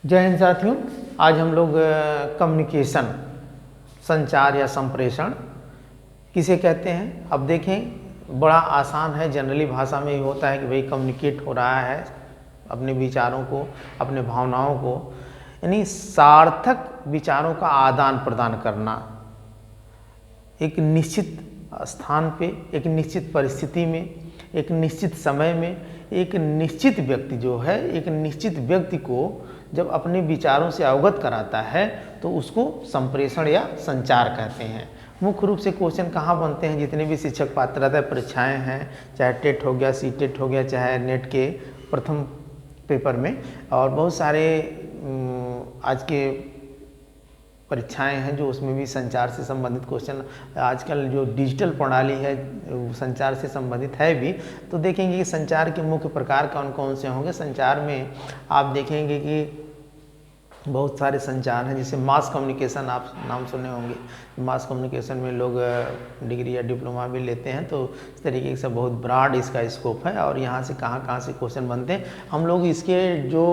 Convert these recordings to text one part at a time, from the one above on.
जय हिंद साथियों। आज हम लोग कम्युनिकेशन, संचार या संप्रेषण किसे कहते हैं। अब देखें, बड़ा आसान है, जनरली भाषा में ये होता है कि भाई कम्युनिकेट हो रहा है अपने विचारों को, अपने भावनाओं को, यानी सार्थक विचारों का आदान प्रदान करना एक निश्चित स्थान पे, एक निश्चित परिस्थिति में, एक निश्चित समय में, एक निश्चित व्यक्ति जो है, एक निश्चित व्यक्ति को जब अपने विचारों से अवगत कराता है तो उसको संप्रेषण या संचार कहते हैं। मुख्य रूप से क्वेश्चन कहाँ बनते हैं, जितने भी शिक्षक पात्रता परीक्षाएं हैं, चाहे टेट हो गया, सी टेट हो गया, चाहे नेट के प्रथम पेपर में, और बहुत सारे आज के परीक्षाएं हैं जो उसमें भी संचार से संबंधित क्वेश्चन, आजकल जो डिजिटल प्रणाली है संचार से संबंधित है भी। तो देखेंगे कि संचार के मुख्य प्रकार कौन कौन से होंगे। संचार में आप देखेंगे कि बहुत सारे संचार हैं, जैसे मास कम्युनिकेशन, आप नाम सुने होंगे। मास कम्युनिकेशन में लोग डिग्री या डिप्लोमा भी लेते हैं, तो इस तरीके से बहुत ब्रॉड इसका स्कोप है और यहाँ से कहाँ कहाँ से क्वेश्चन बनते हैं। हम लोग इसके जो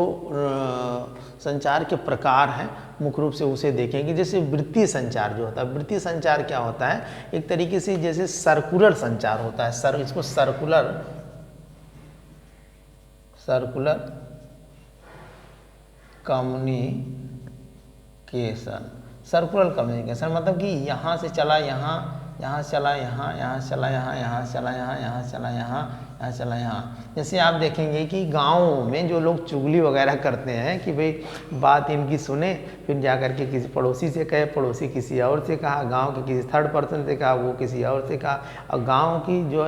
संचार के प्रकार हैं मुख्य रूप से उसे देखेंगे। जैसे वृत्तीय संचार जो होता है, वृत्तीय संचार क्या होता है, एक तरीके से जैसे सर्कुलर संचार होता है। इसको सर्कुलर कम्युनिकेशन, सर्कुलर कम्युनिकेशन मतलब कि यहाँ से चला यहाँ, यहाँ से चला यहाँ, यहाँ से चला यहाँ, यहाँ से चला यहाँ, यहाँ से चला यहाँ, यहाँ से चला यहाँ। जैसे आप देखेंगे कि गाँव में जो लोग चुगली वगैरह करते हैं कि भाई बात इनकी सुने, फिर जा कर के किसी पड़ोसी से कहे, पड़ोसी किसी और से कहा, गांव के किसी थर्ड पर्सन से कहा, वो किसी और से कहा। और गांव की जो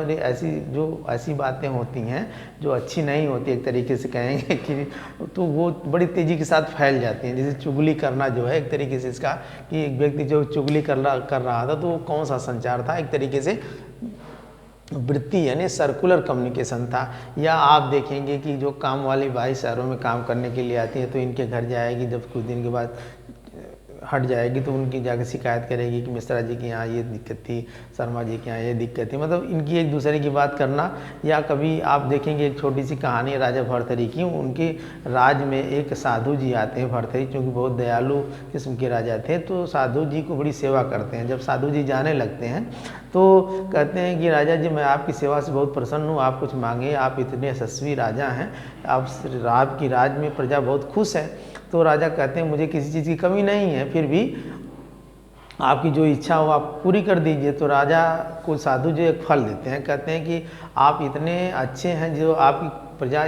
ऐसी बातें होती हैं जो अच्छी नहीं होती, एक तरीके से कहेंगे कि, तो वो बड़ी तेज़ी के साथ फैल जाती हैं। जैसे चुगली करना जो है एक तरीके से इसका, कि एक व्यक्ति जो चुगली कर रहा था तो वो कौन सा संचार था, एक तरीके से वृत्ति यानी सर्कुलर कम्युनिकेशन था। या आप देखेंगे कि जो काम वाली बाई शहरों में काम करने के लिए आती है तो इनके घर जाएगी, जब कुछ दिन के बाद हट जाएगी तो उनकी जाकर शिकायत करेगी कि मिश्रा जी के यहाँ ये दिक्कत थी, शर्मा जी के यहाँ ये दिक्कत थी, मतलब इनकी एक दूसरे की बात करना। या कभी आप देखेंगे एक छोटी सी कहानी है राजा भर्तृहरि की। उनके राज में एक साधु जी आते हैं, भर्तृहरि चूँकि बहुत दयालु किस्म के राजा थे, तो साधु जी को बड़ी सेवा करते हैं। जब साधु जी जाने लगते हैं तो कहते हैं कि राजा जी, मैं आपकी सेवा से बहुत प्रसन्न हूँ, आप कुछ मांगे, आप इतने यशस्वी राजा हैं, आपकी राज में प्रजा बहुत खुश है। तो राजा कहते हैं मुझे किसी चीज़ की कमी नहीं है, फिर भी आपकी जो इच्छा हो आप पूरी कर दीजिए। तो राजा को साधु जी एक फल देते हैं, कहते हैं कि आप इतने अच्छे हैं, जो आपकी प्रजा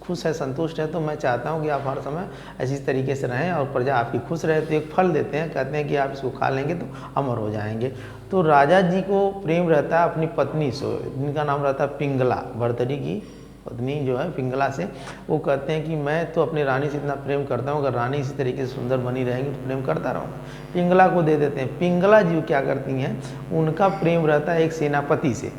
खुश है, संतुष्ट है, तो मैं चाहता हूं कि आप हर समय ऐसी तरीके से रहें और प्रजा आपकी खुश रहे। तो एक फल देते हैं, कहते हैं कि आप इसको खा लेंगे तो अमर हो जाएंगे। तो राजा जी को प्रेम रहता है अपनी पत्नी से, जिनका नाम रहता है पिंगला, भर्तृहरि की पत्नी जो है पिंगला से। वो कहते हैं कि मैं तो अपनी रानी से इतना प्रेम करता हूँ, अगर रानी इसी तरीके से सुंदर बनी रहेंगी तो प्रेम करता रहूँगा। पिंगला को दे देते हैं। पिंगला जी क्या करती हैं, उनका प्रेम रहता है एक सेनापति से,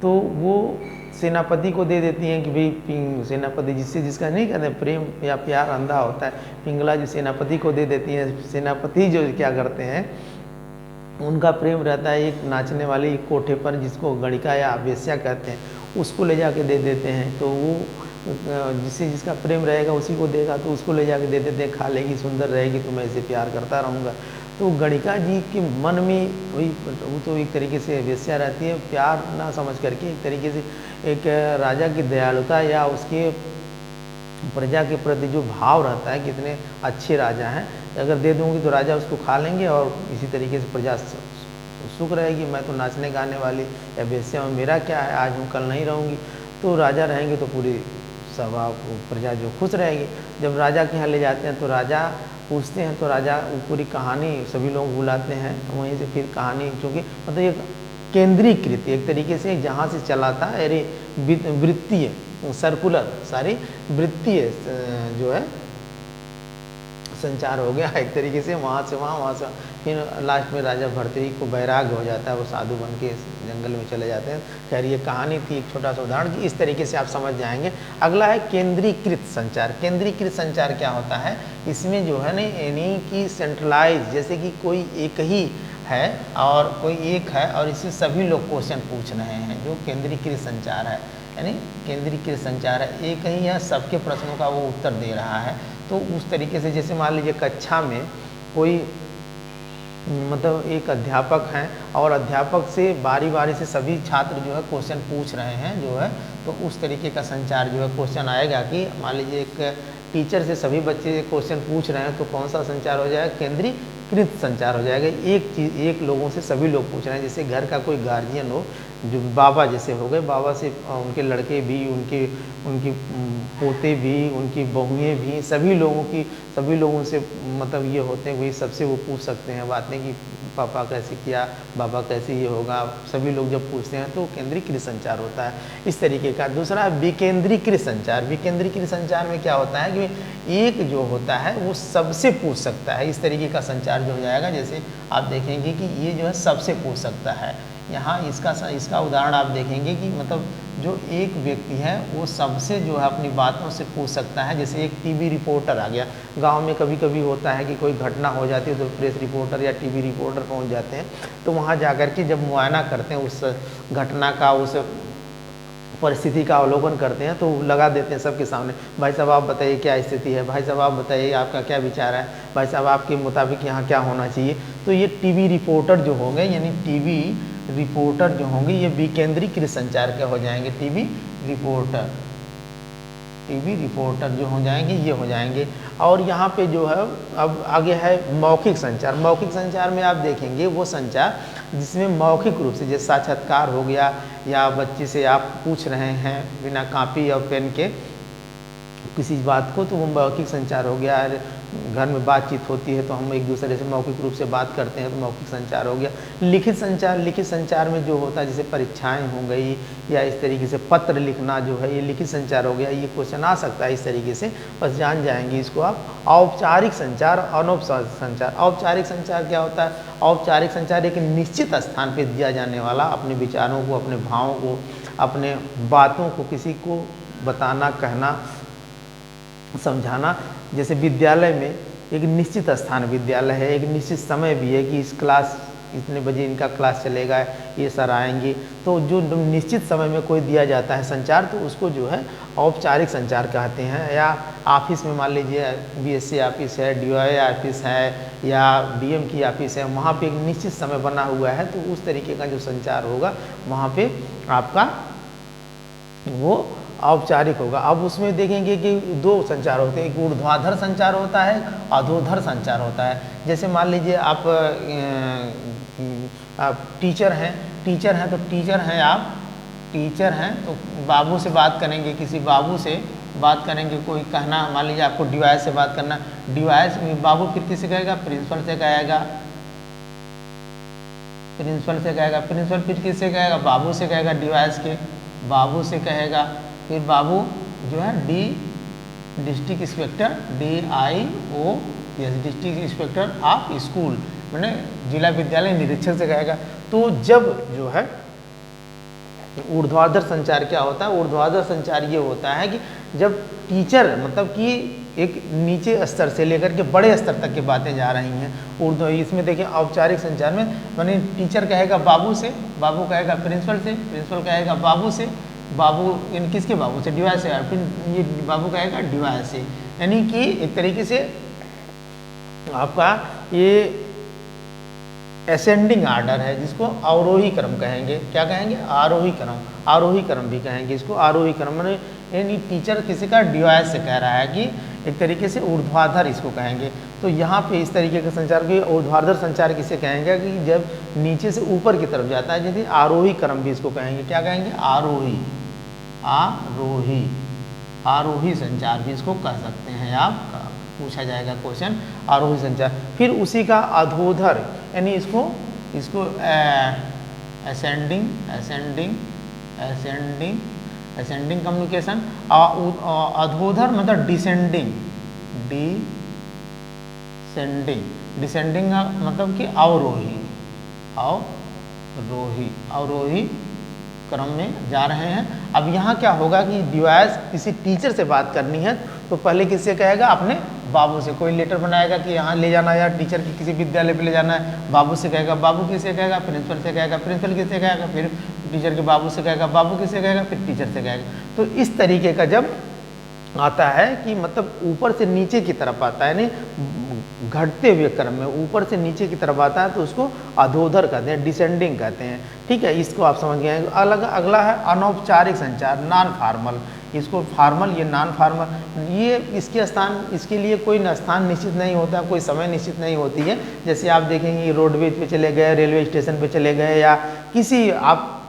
तो वो सेनापति को दे देती हैं कि भाई सेनापति जिसका नहीं कहते प्रेम या प्यार अंधा होता है, पिंगला जी सेनापति को दे देती हैं। सेनापति जो क्या करते हैं, उनका प्रेम रहता है एक नाचने वाली कोठे पर, जिसको गणिका या वेश्या कहते हैं, उसको ले जाके दे देते हैं। तो वो जिसका प्रेम रहेगा उसी को देगा, तो उसको ले जाके दे देते हैं, खा लेगी, सुंदर रहेगी तो मैं इसे प्यार करता रहूँगा। तो गणिका जी के मन में वही, वो तो एक तरीके से वेश्या रहती है, प्यार ना समझ करके एक तरीके से एक राजा की दयालुता या उसके प्रजा के प्रति जो भाव रहता है, कितने अच्छे राजा हैं, अगर दे दूँगी तो राजा उसको खा लेंगे और इसी तरीके से प्रजा सुख रहेगी। मैं तो नाचने गाने वाली या वेश्या हूँ, मेरा क्या है, आज हूँ कल नहीं रहूँगी। तो राजा रहेंगे तो पूरी सभा प्रजा जो खुश रहेगी। जब राजा के यहाँ ले जाते हैं तो राजा पूछते हैं, तो राजा वो पूरी कहानी सभी लोग बुलाते हैं, वहीं से फिर कहानी, चूँकि मतलब ये केंद्रीकृत एक तरीके से जहाँ से चला था, अरे वृत्तीय सर्कुलर सारी वृत्तीय जो है संचार हो गया एक तरीके से, वहाँ से वहाँ से फिर लास्ट में राजा भर्तृहरि को वैराग्य हो जाता है, वो साधु बन के जंगल में चले जाते हैं। खैर ये कहानी थी एक छोटा सा उदाहरण, कि इस तरीके से आप समझ जाएंगे। अगला है केंद्रीकृत संचार। केंद्रीकृत संचार क्या होता है, इसमें जो है ना यानी कि सेंट्रलाइज, जैसे कि कोई एक ही है और कोई एक है और इससे सभी लोग क्वेश्चन पूछ रहे हैं, जो केंद्रीकृत संचार है। यानी केंद्रीकृत संचार है। एक ही यह सबके प्रश्नों का वो उत्तर दे रहा है। तो उस तरीके से जैसे मान लीजिए कक्षा में कोई मतलब एक अध्यापक हैं और अध्यापक से बारी बारी से सभी छात्र जो है क्वेश्चन पूछ रहे हैं जो है, तो उस तरीके का संचार जो है क्वेश्चन आएगा कि मान लीजिए एक टीचर से सभी बच्चे क्वेश्चन पूछ रहे हैं, तो कौन सा संचार हो जाएगा? केंद्रीकृत संचार हो जाएगा। एक लोगों से सभी लोग पूछ रहे हैं। जैसे घर का कोई गार्जियन हो, जो बाबा जैसे हो गए, बाबा से उनके लड़के भी, उनकी पोते भी, उनकी बहुएं भी, सभी लोगों से मतलब ये होते हैं, वही सबसे वो पूछ सकते हैं बातें कि पापा कैसे किया, बाबा कैसे ये होगा, सभी लोग जब पूछते हैं तो केंद्रीकृत संचार होता है इस तरीके का। दूसरा विकेंद्रीकृत संचार। विकेंद्रीकृत संचार में क्या होता है कि एक जो होता है वो सबसे पूछ सकता है, इस तरीके का संचार जो हो जाएगा। जैसे आप देखेंगे कि ये जो है सबसे पूछ सकता है। यहाँ इसका उदाहरण आप देखेंगे कि मतलब जो एक व्यक्ति है वो सबसे जो है अपनी बातों से पूछ सकता है। जैसे एक टीवी रिपोर्टर आ गया, गांव में कभी कभी होता है कि कोई घटना हो जाती है तो प्रेस रिपोर्टर या टीवी रिपोर्टर पहुंच जाते हैं, तो वहां जाकर के जब मुआयना करते हैं उस घटना का, उस परिस्थिति का अवलोकन करते हैं, तो लगा देते हैं सबके सामने, भाई साहब आप बताइए क्या स्थिति है, भाई साहब आप बताइए आपका क्या विचार है, भाई साहब आपके मुताबिक यहाँ क्या होना चाहिए। तो ये टीवी रिपोर्टर जो होंगे, यानी टीवी रिपोर्टर जो होंगे, ये विकेंद्रीकृत संचार के हो जाएंगे। टीवी रिपोर्टर जो हो जाएंगे ये हो जाएंगे। और यहाँ पे जो है अब आगे है मौखिक संचार। मौखिक संचार में आप देखेंगे वो संचार जिसमें मौखिक रूप से, जैसे साक्षात्कार हो गया या बच्चे से आप पूछ रहे हैं बिना कॉपी और पेन के किसी बात को, तो वो मौखिक संचार हो गया। घर में बातचीत होती है तो हम एक दूसरे से मौखिक रूप से बात करते हैं, तो मौखिक संचार हो गया। लिखित संचार में जो होता है जैसे परीक्षाएं हो गई या इस तरीके से पत्र लिखना जो है, ये लिखित संचार हो गया। ये क्वेश्चन आ सकता है इस तरीके से, बस जान जाएंगे इसको आप। औपचारिक संचार, अनौपचारिक संचार। औपचारिक संचार क्या होता है? औपचारिक संचार एक निश्चित स्थान पर दिया जाने वाला, अपने विचारों को, अपने भावों को, अपने बातों को किसी को बताना, कहना, समझाना। जैसे विद्यालय में एक निश्चित स्थान विद्यालय है, एक निश्चित समय भी है कि इस क्लास इतने बजे इनका क्लास चलेगा, ये सर आएंगे, तो जो निश्चित समय में कोई दिया जाता है संचार, तो उसको जो है औपचारिक संचार कहते हैं। या ऑफिस में मान लीजिए बीएससी ऑफिस है, डीओआई ऑफिस है या डीएम की ऑफिस है, वहाँ पे एक निश्चित समय बना हुआ है, तो उस तरीके का जो संचार होगा वहाँ पे आपका वो औपचारिक होगा। अब उसमें देखेंगे कि दो संचार होते हैं, एक ऊर्ध्वाधर संचार होता है, अधोधर संचार होता है। जैसे मान लीजिए आप टीचर हैं तो टीचर हैं तो बाबू से बात करेंगे, किसी बाबू से बात करेंगे, कोई कहना, मान लीजिए आपको डिवाइस से बात करना, डिवाइस बाबू फिर किससे कहेगा? प्रिंसिपल से कहेगा, प्रिंसिपल फिर किससे कहेगा? बाबू से कहेगा, डिवाइस के बाबू से कहेगा। फिर बाबू जो है district inspector, DIO, district inspector of school, मैंने जिला विद्यालय निरीक्षक से कहेगा। तो जब जो है ऊर्ध्वाधर संचार क्या होता है? ऊर्ध्वाधर संचार ये होता है कि जब टीचर मतलब कि एक नीचे स्तर से लेकर के बड़े स्तर तक की बातें जा रही हैं। इसमें देखिए औपचारिक संचार में माने टीचर कहेगा बाबू से, बाबू कहेगा प्रिंसिपल से, प्रिंसिपल कहेगा बाबू से, बाबू इन किसके बाबू से? डिवाइस से, फिर ये बाबू कहेगा डिवाइस से। यानी कि एक तरीके से आपका ये असेंडिंग आर्डर है, जिसको अवरोही क्रम कहेंगे। क्या कहेंगे? आरोही क्रम भी कहेंगे इसको। आरोही क्रम माने यानी टीचर किसी का डिवाइस से कह रहा है कि एक तरीके से ऊर्ध्वाधर इसको कहेंगे। तो यहाँ पे इस तरीके का संचार की ऊर्ध्वाधर संचार किसे कहेंगे? कि जब नीचे से ऊपर की तरफ जाता है, जैसे आरोही क्रम भी इसको कहेंगे। क्या कहेंगे? आरोही संचार भी इसको कह सकते हैं आप, पूछा जाएगा क्वेश्चन, आरोही संचार। फिर उसी का अधोधर, यानी इसको असेंडिंग कम्युनिकेशन। अधोधर मतलब डिसेंडिंग मतलब कि अवरोही क्रम में जा रहे हैं। अब यहाँ क्या होगा कि डिवाइस किसी टीचर से बात करनी है तो पहले किससे कहेगा? अपने बाबू से, कोई लेटर बनाएगा कि यहाँ ले जाना या टीचर की किसी विद्यालय पे ले जाना है, बाबू से कहेगा, बाबू किसे कहेगा, प्रिंसिपल से कहेगा, प्रिंसिपल किसे कहेगा, फिर टीचर के बाबू से कहेगा, बाबू किसे कहेगा, फिर टीचर से कहेगा। तो इस तरीके का जब आता है कि मतलब ऊपर से नीचे की तरफ आता है, यानी घटते हुए क्रम में ऊपर से नीचे की तरफ आता है, तो उसको अधोधर कहते हैं, डिसेंडिंग कहते हैं। ठीक है, इसको आप समझ गए। अगला है अनौपचारिक संचार, नॉन फॉर्मल। इसको फॉर्मल, ये नॉन फॉर्मल, ये इसके स्थान, इसके लिए कोई स्थान निश्चित नहीं होता, कोई समय निश्चित नहीं होती है। जैसे आप देखेंगे रोडवेज पे चले गए, रेलवे स्टेशन पे चले गए, या किसी आप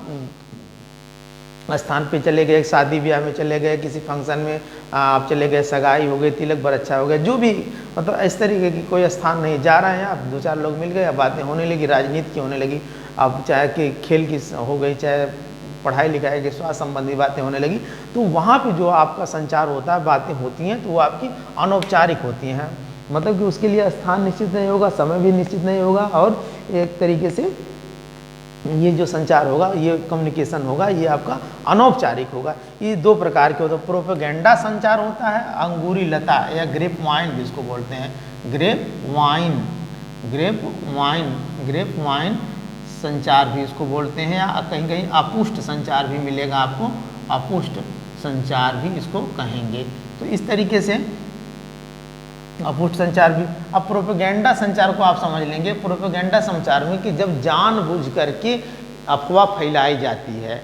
स्थान पे चले गए, शादी ब्याह में चले गए, किसी फंक्शन में आप चले गए, सगाई हो गई, तिलक बरच्छा हो गया, जो भी मतलब इस तरीके की कोई स्थान नहीं, जा रहे हैं आप, दो चार लोग मिल गए, बातें होने लगी, राजनीति की होने लगी, अब चाहे कि खेल की हो गई, चाहे पढ़ाई लिखाई की, स्वास्थ्य संबंधी बातें होने लगी, तो वहाँ पे जो आपका संचार होता है, बातें होती हैं, तो वो आपकी अनौपचारिक होती हैं। मतलब कि उसके लिए स्थान निश्चित नहीं होगा, समय भी निश्चित नहीं होगा, और एक तरीके से ये जो संचार होगा, ये कम्युनिकेशन होगा, ये आपका अनौपचारिक होगा। ये दो प्रकार के होते हैं। प्रोपेगेंडा संचार होता है, अंगूरी लता या ग्रेप वाइन जिसको बोलते हैं, grape wine, grape wine, grape wine संचार भी इसको बोलते हैं, या कहीं कहीं अपुष्ट संचार भी मिलेगा आपको, अपुष्ट संचार भी इसको कहेंगे। तो इस तरीके से अपुष्ट संचार भी। अब प्रोपेगेंडा संचार को आप समझ लेंगे। प्रोपेगेंडा संचार में कि जब जानबूझ करके अफवाह फैलाई जाती है,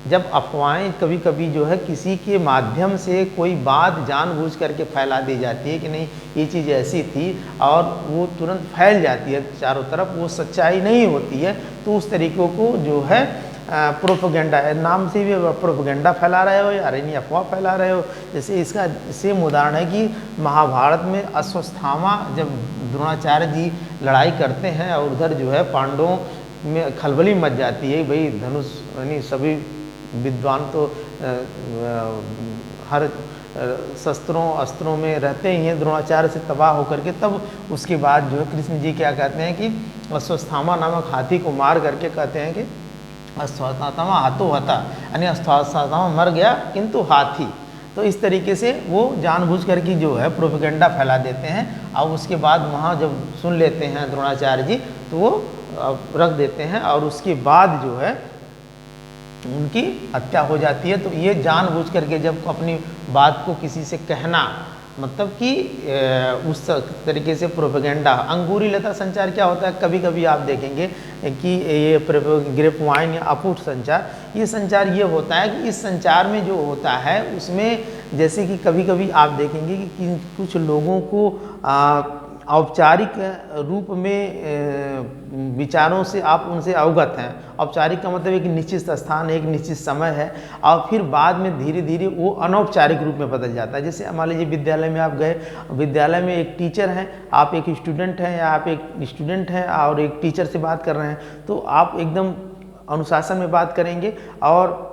जब अफवाहें कभी कभी जो है किसी के माध्यम से कोई बात जानबूझ करके फैला दी जाती है कि नहीं ये चीज़ ऐसी थी, और वो तुरंत फैल जाती है चारों तरफ, वो सच्चाई नहीं होती है, तो उस तरीक़ों को जो है प्रोपेगेंडा है। नाम से भी प्रोपेगेंडा फैला रहे हो या नहीं अफवाह फैला रहे हो। जैसे इसका सेम उदाहरण है कि महाभारत में अश्वत्थामा जब द्रोणाचार्य जी लड़ाई करते हैं और उधर जो है पांडवों में खलबली मच जाती है, भाई धनुष यानी सभी विद्वान तो हर शस्त्रों अस्त्रों में रहते ही हैं, द्रोणाचार्य से तबाह होकर के, तब उसके बाद जो है कृष्ण जी क्या कहते हैं कि अश्वत्थामा नामक हाथी को मार करके कहते हैं कि अश्वत्थामा हाथों हता, यानी अश्वत्थामा मर गया किंतु हाथी। तो इस तरीके से वो जानबूझ कर की जो है प्रोपेगेंडा फैला देते हैं, और उसके बाद वहाँ जब सुन लेते हैं द्रोणाचार्य जी तो वो रख देते हैं, और उसके बाद जो है उनकी हत्या हो जाती है। तो ये जानबूझ करके जब अपनी बात को किसी से कहना, मतलब कि उस तरीके से प्रोपेगेंडा। अंगूरी लता संचार क्या होता है, कभी कभी आप देखेंगे कि ये ग्रेप वाइन या अपुष्ट संचार, ये संचार ये होता है कि इस संचार में जो होता है उसमें जैसे कि कभी कभी आप देखेंगे कि कुछ लोगों को औपचारिक रूप में विचारों से आप उनसे अवगत हैं। औपचारिक का मतलब एक निश्चित स्थान है, एक निश्चित समय है, और फिर बाद में धीरे धीरे वो अनौपचारिक रूप में बदल जाता है। जैसे मान लीजिए विद्यालय में आप गए, विद्यालय में एक टीचर हैं, आप एक स्टूडेंट हैं, या आप एक स्टूडेंट हैं और एक टीचर से बात कर रहे हैं, तो आप एकदम अनुशासन में बात करेंगे और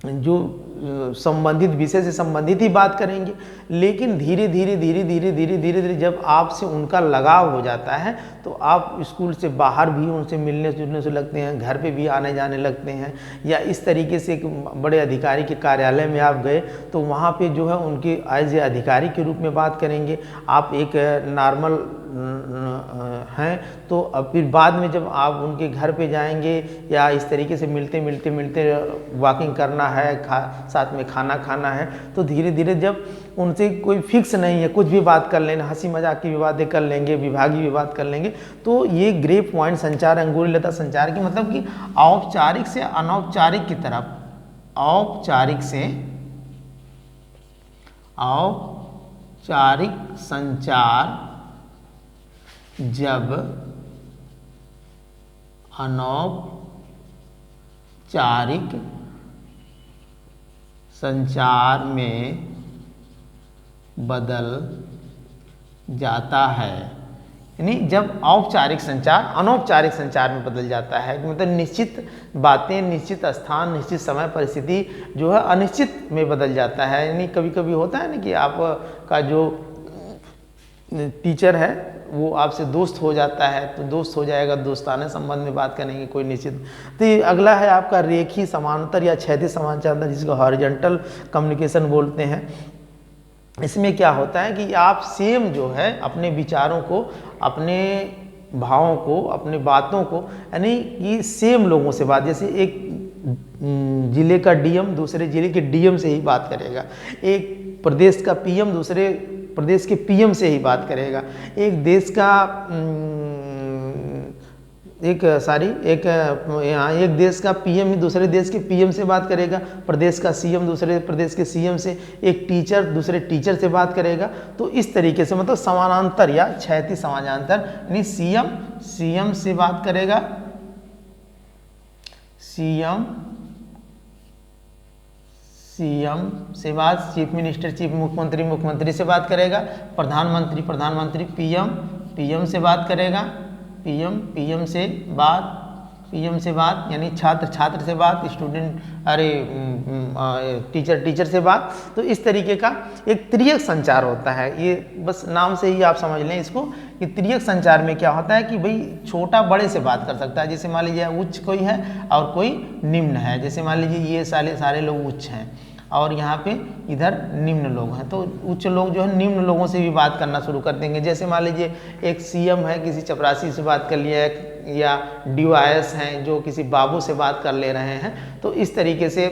जो संबंधित विषय से संबंधित ही बात करेंगे। लेकिन धीरे धीरे धीरे धीरे धीरे धीरे धीरे जब आपसे उनका लगाव हो जाता है तो आप स्कूल से बाहर भी उनसे मिलने जुलने से लगते हैं, घर पे भी आने जाने लगते हैं, या इस तरीके से बड़े अधिकारी के कार्यालय में आप गए तो वहाँ पे जो है उनके एज ए अधिकारी के रूप में बात करेंगे। आप एक नॉर्मल हैं तो अब फिर बाद में जब आप उनके घर पे जाएंगे या इस तरीके से मिलते मिलते मिलते वॉकिंग करना है, साथ में खाना खाना है, तो धीरे धीरे जब उनसे कोई फिक्स नहीं है, कुछ भी बात कर लेना, हंसी मजाक की भी बातें कर लेंगे, विभागीय भी बात कर लेंगे, तो ये ग्रेप वाइन संचार, अंगूरी लता संचार की मतलब कि औपचारिक से अनौपचारिक की तरफ, औपचारिक से औपचारिक संचार जब अनौपचारिक संचार में बदल जाता है, यानी जब औपचारिक संचार अनौपचारिक संचार में बदल जाता है, मतलब निश्चित बातें, निश्चित स्थान, निश्चित समय परिस्थिति जो है अनिश्चित में बदल जाता है। यानी कभी कभी होता है ना कि आपका जो टीचर है वो आपसे दोस्त हो जाता है, तो दोस्त हो जाएगा, दोस्ताना संबंध में बात करेंगे कोई निश्चित। तो ये अगला है आपका रेखी समानांतर या क्षैतिज समाचार, जिसको हॉरिजॉन्टल कम्युनिकेशन बोलते हैं। इसमें क्या होता है कि आप सेम जो है अपने विचारों को, अपने भावों को, अपने बातों को, यानी कि सेम लोगों से बात, जैसे एक जिले का डीएम दूसरे जिले के डीएम से ही बात करेगा, एक प्रदेश का पीएम दूसरे प्रदेश के पीएम से ही बात करेगा, एक देश का एक देश का पीएम ही दूसरे देश के पीएम से बात करेगा, प्रदेश का सीएम दूसरे प्रदेश के सीएम से, एक टीचर दूसरे टीचर से बात करेगा। तो इस तरीके से मतलब समानांतर या क्षैतिज समानांतर, यानी सीएम से बात करेगा, सीएम से बात, चीफ मिनिस्टर चीफ मुख्यमंत्री से बात करेगा, प्रधानमंत्री पीएम से बात करेगा, पीएम से बात, यानी छात्र से बात, स्टूडेंट टीचर से बात। तो इस तरीके का एक त्रियक संचार होता है। ये बस नाम से ही आप समझ लें इसको कि त्रियक संचार में क्या होता है कि भाई छोटा बड़े से बात कर सकता है। जैसे मान लीजिए उच्च कोई है और कोई निम्न है, जैसे मान लीजिए ये सारे लोग उच्च हैं और यहाँ पे इधर निम्न लोग हैं, तो उच्च लोग जो है निम्न लोगों से भी बात करना शुरू कर देंगे। जैसे मान लीजिए एक सीएम है, किसी चपरासी से बात कर लिया, या डीओआईएस हैं जो किसी बाबू से बात कर ले रहे हैं, तो इस तरीके से,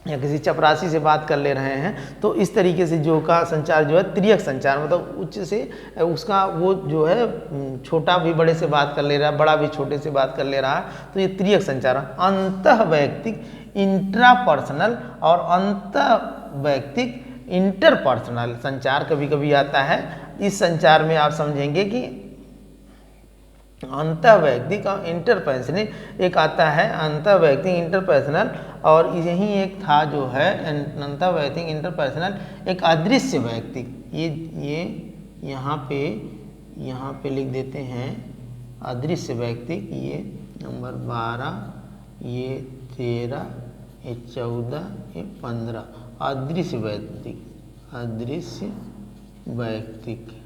या किसी चपरासी से बात कर ले रहे हैं, तो इस तरीके से जो का संचार जो है त्रियक संचार, मतलब उच्च से उसका वो जो है छोटा भी बड़े से बात कर ले रहा है, बड़ा भी छोटे से बात कर ले रहा है, तो ये त्रियक संचार। अंतःवैयक्तिक इंट्रापर्सनल और अंतःवैयक्तिक इंटरपर्सनल संचार कभी कभी आता है। इस संचार में आप समझेंगे कि अंतःवैयक्तिक और इंटरपर्सनल एक आता है, अंतःवैयक्तिक इंटरपर्सनल, और यही एक था जो है अंतःवैयक्तिक इंटरपर्सनल एक अदृश्य वैयक्तिक। ये यहाँ पे लिख देते हैं अदृश्य वैयक्तिक, ये नंबर 12, ये 13, ये 14, ये 15 अदृश्य वैयक्तिक, अदृश्य वैयक्तिक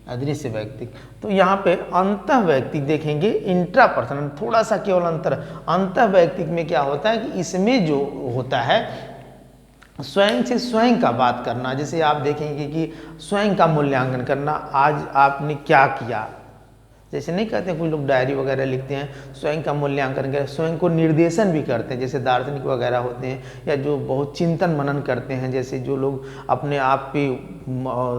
अदृश्य वैयक्तिक। तो यहाँ पे अंतःवैयक्तिक देखेंगे, इंट्रापर्सनल थोड़ा सा केवल अंतर। अंतःवैयक्तिक में क्या होता है कि इसमें जो होता है स्वयं से स्वयं का बात करना। जैसे आप देखेंगे कि स्वयं का मूल्यांकन करना, आज आपने क्या किया, जैसे नहीं कहते हैं कुछ लोग डायरी वगैरह लिखते हैं, स्वयं का मूल्यांकन करें, स्वयं को निर्देशन भी करते हैं, जैसे दार्शनिक वगैरह होते हैं, या जो बहुत चिंतन मनन करते हैं, जैसे जो लोग अपने आप पे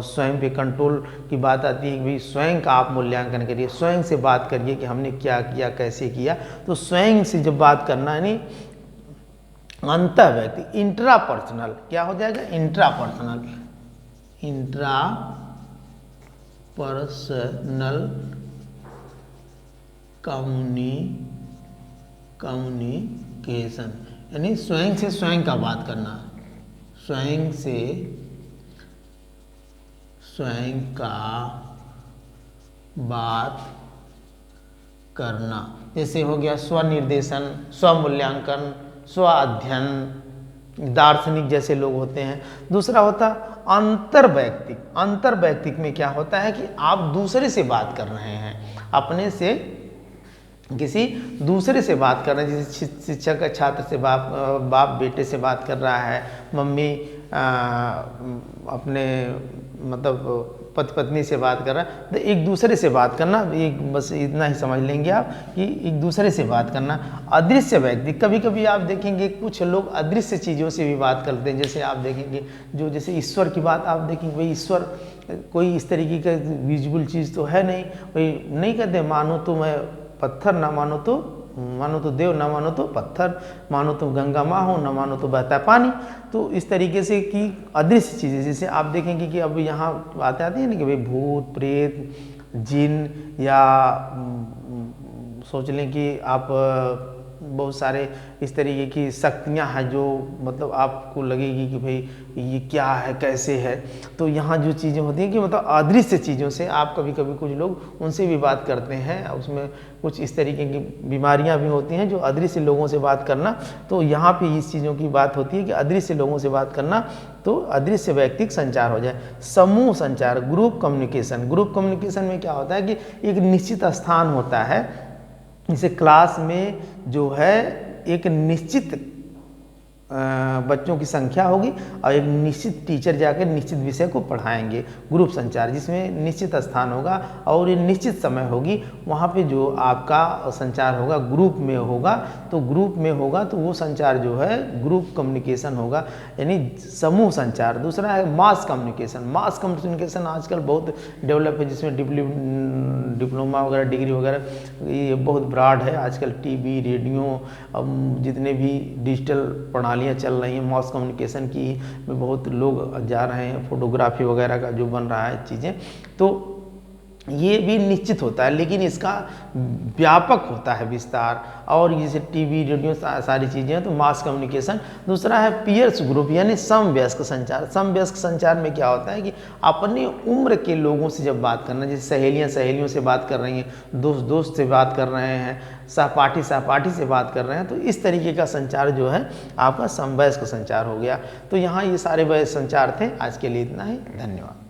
स्वयं पे कंट्रोल की बात आती है कि भाई स्वयं का आप मूल्यांकन करिए, स्वयं से बात करिए कि हमने क्या किया, कैसे किया। तो स्वयं से जब बात करना, यानी अंतःवैयक्तिक। इंट्रापर्सनल क्या हो जाएगा, इंट्रापर्सनल कम्युनिकेशन, यानी स्वयं से स्वयं का बात करना, स्वयं से स्वयं का बात करना। जैसे हो गया स्वनिर्देशन, स्वमूल्यांकन, स्व अध्ययन, दार्शनिक जैसे लोग होते हैं। दूसरा होता अंतर्वैयक्तिक। अंतर्वैयक्तिक में क्या होता है कि आप दूसरे से बात कर रहे हैं, अपने से किसी दूसरे से बात कर रहे हैं, जैसे शिक्षक का छात्र से बाप बेटे से बात कर रहा है, मम्मी अपने मतलब पति पत्नी से बात कर रहा है, तो एक दूसरे से बात करना, एक बस इतना ही समझ लेंगे आप कि एक दूसरे से बात करना। अदृश्य व्यक्ति, कभी कभी आप देखेंगे कुछ लोग अदृश्य चीज़ों से भी बात करते हैं। जैसे आप देखेंगे जो जैसे ईश्वर की बात आप देखेंगे, भाई ईश्वर कोई इस तरीके का विजिबल चीज़ तो है नहीं, भाई नहीं कहते मानो तो मैं पत्थर, ना मानो तो देव, ना मानो तो पत्थर, मानो तो गंगा माँ हो, ना मानो तो बहता है पानी। तो इस तरीके से कि अदृश्य चीज़ें, जैसे आप देखेंगे कि अब यहाँ बातें आती है ना कि भाई भूत प्रेत जिन, या सोच लें कि आप बहुत सारे इस तरीके की शक्तियाँ हैं जो मतलब आपको लगेगी कि भाई ये क्या है, कैसे है। तो यहाँ जो चीज़ें होती हैं कि मतलब अदृश्य चीज़ों से आप कभी कभी कुछ लोग उनसे भी बात करते हैं, उसमें कुछ इस तरीके की बीमारियाँ भी होती हैं जो अदृश्य लोगों से बात करना। तो यहाँ पे इस चीज़ों की बात होती है कि अदृश्य लोगों से बात करना, तो अदृश्य वैयक्तिक संचार हो जाए। समूह संचार, ग्रुप कम्युनिकेशन। ग्रुप कम्युनिकेशन में क्या होता है कि एक निश्चित स्थान होता है, जैसे क्लास में जो है एक निश्चित बच्चों की संख्या होगी और एक निश्चित टीचर जाकर निश्चित विषय को पढ़ाएंगे। ग्रुप संचार जिसमें निश्चित स्थान होगा और ये निश्चित समय होगी, वहाँ पे जो आपका संचार होगा ग्रुप में होगा, तो ग्रुप में होगा तो वो संचार जो है ग्रुप कम्युनिकेशन होगा, यानी समूह संचार। दूसरा है मास कम्युनिकेशन। मास कम्युनिकेशन आजकल बहुत डेवलप है, जिसमें डिप्लोमा वगैरह, डिग्री वगैरह ये बहुत ब्रॉड है। आजकल टीवी, रेडियो, जितने भी डिजिटल प्रणालियाँ चल रही हैं मास कम्युनिकेशन की में बहुत लोग जा रहे हैं, फोटोग्राफी वगैरह का जो बन रहा है चीज़ें, तो ये भी निश्चित होता है, लेकिन इसका व्यापक होता है विस्तार। और जैसे टीवी, रेडियो सारी चीज़ें हैं तो मास कम्युनिकेशन। दूसरा है पीयर्स ग्रुप यानी समवयस्क संचार। समवयस्क संचार में क्या होता है कि अपने उम्र के लोगों से जब बात करना, जैसे सहेलियों से बात कर रही हैं, दोस्त से बात कर रहे हैं, सहपाठी से बात कर रहे हैं, तो इस तरीके का संचार जो है आपका समवयस्क संचार हो गया। तो यहाँ ये सारे वयस्क संचार थे। आज के लिए इतना ही, धन्यवाद।